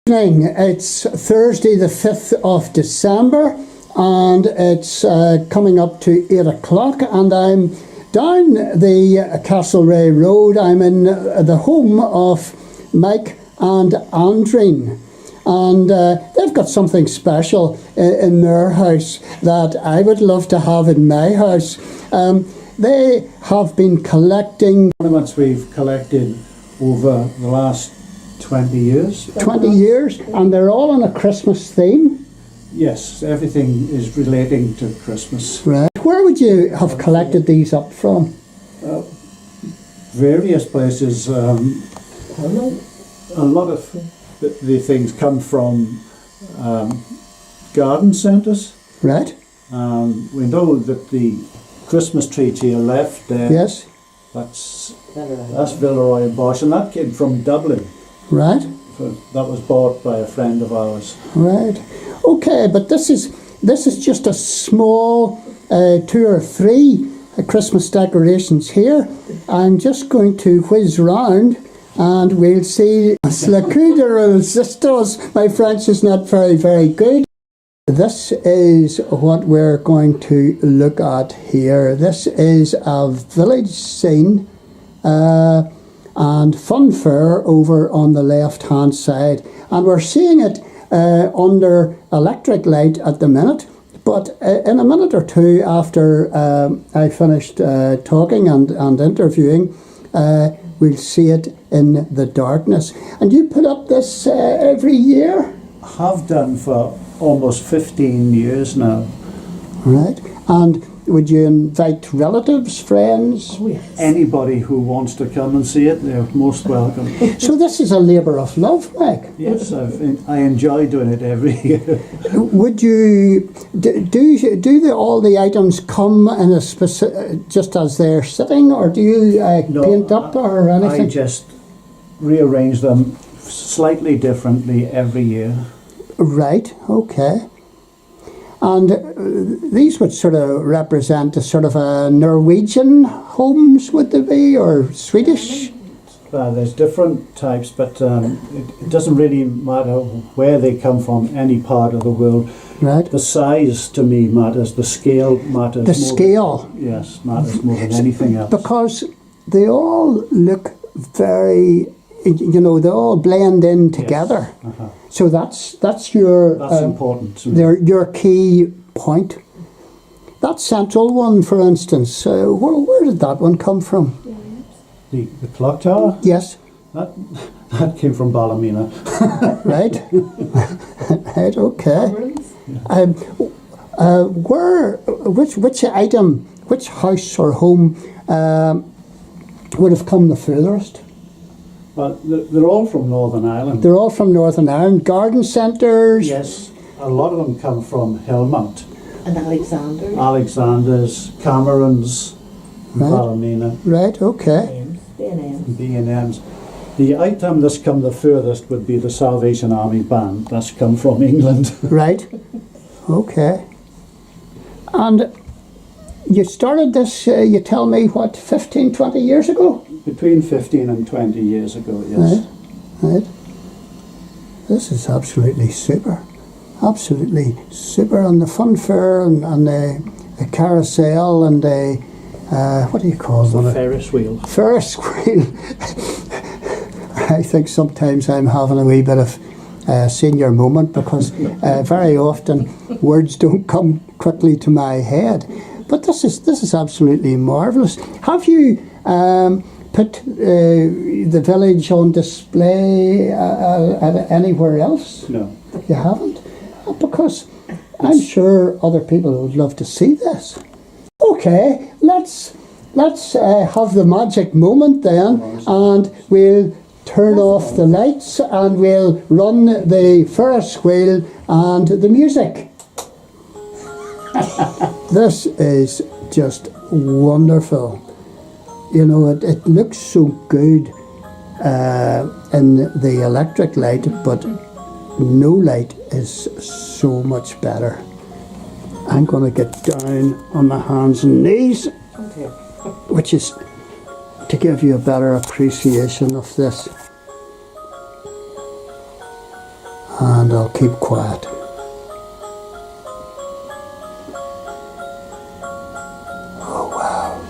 Evening. It's Thursday the 5th of December and it's coming up to 8 o'clock and I'm down the Castlereagh Road. I'm in the home of Mike and Andrene, and they've got something special in their house that I would love to have in my house. They have been collecting ornaments we've collected over the last 20 years. 20 years, and they're all on a Christmas theme. Yes, everything is relating to Christmas. Right. Where would you have collected these up from? Various places. A lot of the things come from garden centres. Right. We know that the Christmas tree to your left there, Yes. that's Villeroy and Bosch, and that came from Dublin. Right. So that was bought by a friend of ours. Right. Okay, but this is just a small 2 or 3 Christmas decorations here. I'm just going to whiz round and we'll see. My French is not very, very good. This is what we're going to look at here. This is a village scene and fun fair over on the left hand side, and we're seeing it under electric light at the minute, but in a minute or two after I finished talking and interviewing, we'll see it in the darkness. And you put up this every year? Have done for almost 15 years now. Right. And would you invite relatives, friends? Oh, yes. Anybody who wants to come and see it, they're most welcome. So this is a labour of love, Mike. Yes, I enjoy doing it every year. Would you do all the items come in a specific, just as they're sitting, or do you paint up or anything? I just rearrange them slightly differently every year. Right. Okay. And these would sort of represent a sort of a Norwegian homes, would they be, or Swedish? There's different types, but it doesn't really matter where they come from, any part of the world. Right. The size to me matters, the scale matters. The scale? Yes, matters more than anything else. Because they all look very, they all blend in together. Yes. Uh-huh. So that's your... That's important to me. Your key point. That central one, for instance, where did that one come from? The clock tower? Yes. That came from Ballymena. Right. Right, okay. Which item, which house or home would have come the furthest? Well, they're all from Northern Ireland. They're all from Northern Ireland. Garden centres? Yes, a lot of them come from Hillmount. And Alexander's, Cameron's, Right. Ballymena. Right, okay. B&M's. The item that's come the furthest would be the Salvation Army band. That's come from England. Right, okay. And you started this, you tell me, what, 15, 20 years ago? Between 15 and 20 years ago, yes. Right. This is absolutely super. Absolutely super. And the fun fair and the carousel and the, what do you call them? Ferris wheel. Ferris wheel. I think sometimes I'm having a wee bit of senior moment because very often words don't come quickly to my head. But this is absolutely marvellous. Have you put the village on display anywhere else? No. You haven't? Because I'm sure other people would love to see this. Okay, let's have the magic moment then, and we'll turn off the lights and we'll run the Ferris wheel and the music. This is just wonderful. It looks so good in the electric light, but no light is so much better. I'm going to get down on my hands and knees, which is to give you a better appreciation of this. and I'll keep quiet. Oh wow.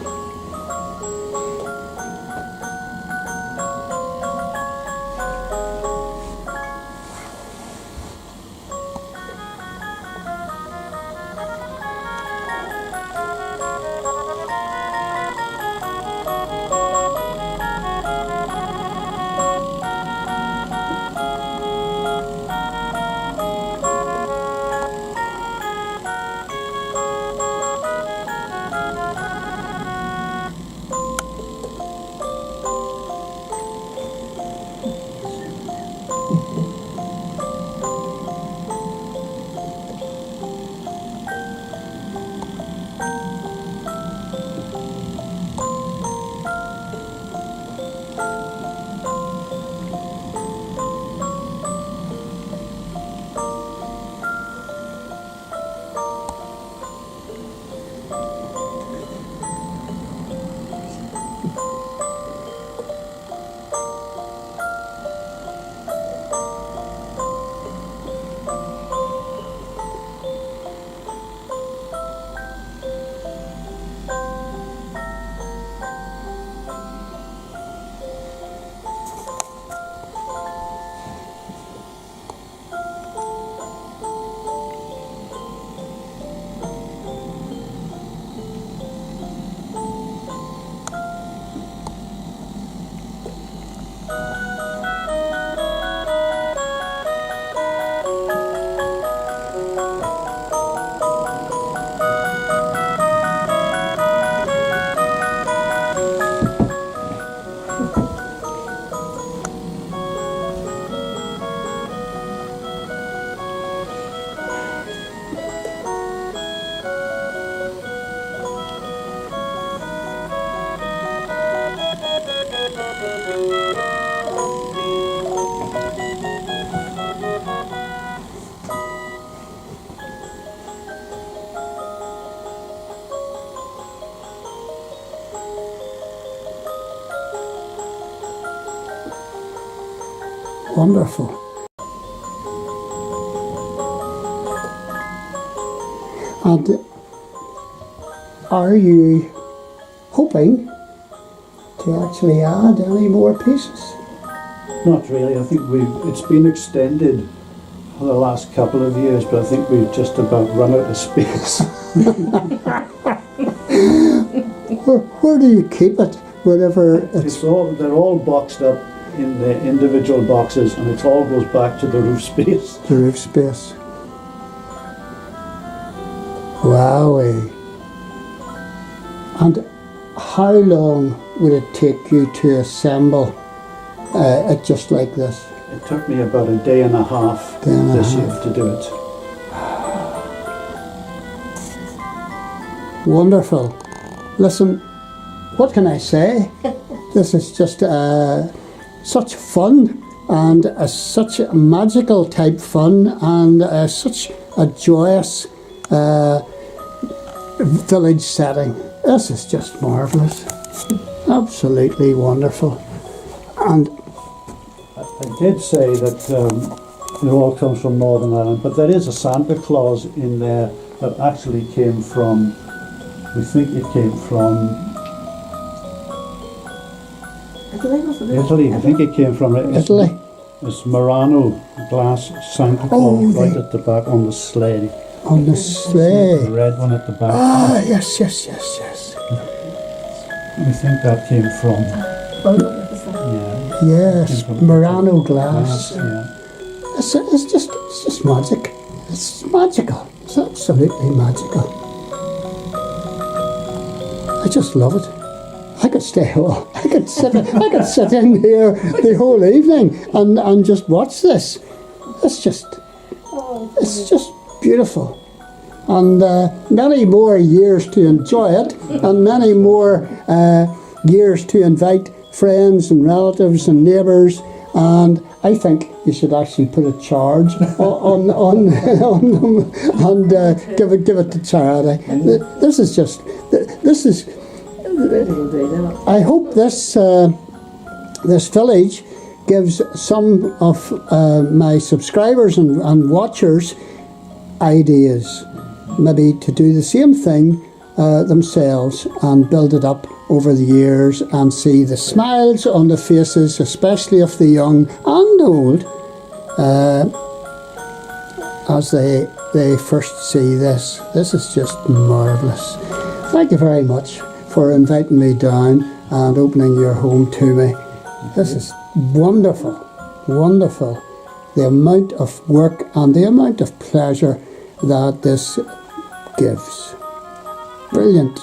Wonderful. And are you hoping to actually add any more pieces? Not really. I think it's been extended for the last couple of years, but I think we've just about run out of space. Where do you keep it? Whenever they're all boxed up in the individual boxes, and it all goes back to the roof space. The roof space. Wowee. And how long would it take you to assemble it just like this? It took me about a day and a half this year to do it. Wonderful. Listen, what can I say? This is just such fun, and such a magical type fun, and such a joyous village setting. This is just marvellous. Absolutely wonderful. And I did say that it all comes from Northern Ireland, but there is a Santa Claus in there that actually came from, we think it came from Italy. I think it came from Italy. It's Murano glass Santa Claus right at the back on the sleigh. On the sleigh. The red one at the back. Ah, yes. We think that came from. Yes, Murano glass. Yeah. It's just magic. It's magical. It's absolutely magical. I just love it. I could stay home. I could sit in here the whole evening and just watch this. It's just beautiful. And many more years to enjoy it, and many more years to invite friends and relatives and neighbours. And I think you should actually put a charge on them and give it to charity. This is. I hope this village gives some of my subscribers and watchers ideas, maybe to do the same thing themselves and build it up over the years and see the smiles on the faces, especially of the young and old, as they first see this. This is just marvellous. Thank you very much for inviting me down and opening your home to me. This is wonderful, wonderful. The amount of work and the amount of pleasure that this gives. Brilliant.